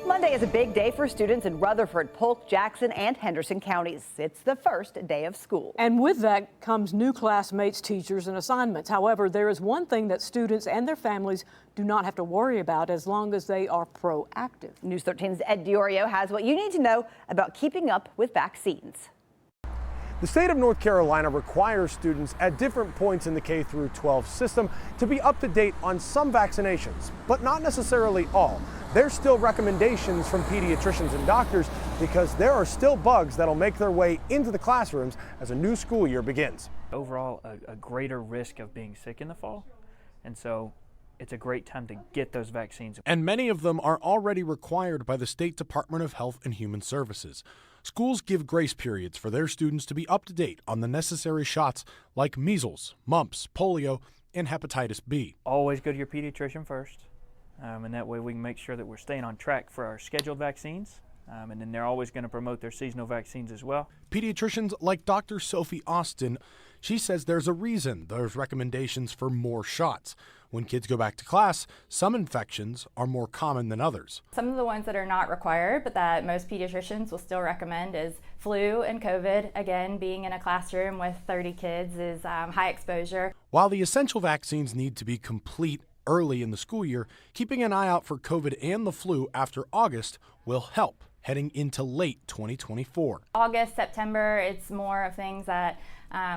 Monday is a big day for students in Rutherford, Polk, Jackson, and Henderson counties. It's the first day of school. And with that comes new classmates, teachers, and assignments. However, there is one thing that students and their families do not have to worry about as long as they are proactive. News 13's Ed Diorio has what you need to know about keeping up with vaccines. The state of North Carolina requires students at different points in the K-12 system to be up to date on some vaccinations, but not necessarily all. There's still recommendations from pediatricians and doctors because there are still bugs that'll make their way into the classrooms as a new school year begins. Overall, a greater risk of being sick in the fall, and so it's a great time to get those vaccines. And many of them are already required by the State Department of Health and Human Services. Schools give grace periods for their students to be up to date on the necessary shots like measles, mumps, polio, and hepatitis B. Always go to your pediatrician first, and that way we can make sure that we're staying on track for our scheduled vaccines. And then they're always going to promote their seasonal vaccines as well. Pediatricians like Dr. Sophie Austin, she says there's a reason there's recommendations for more shots. When kids go back to class, some infections are more common than others. Some of the ones that are not required, but that most pediatricians will still recommend is flu and COVID. Again, being in a classroom with 30 kids is high exposure. While the essential vaccines need to be complete early in the school year, keeping an eye out for COVID and the flu after August will help heading into late 2024. August, September, it's more of things that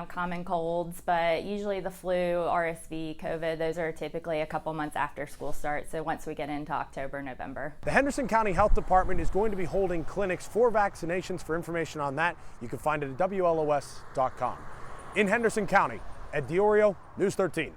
common colds, but usually the flu, RSV, COVID, those are typically a couple months after school starts. So once we get into October, November. The Henderson County Health Department is going to be holding clinics for vaccinations. For information on that, you can find it at WLOS.com. In Henderson County, Ed Diorio, News 13.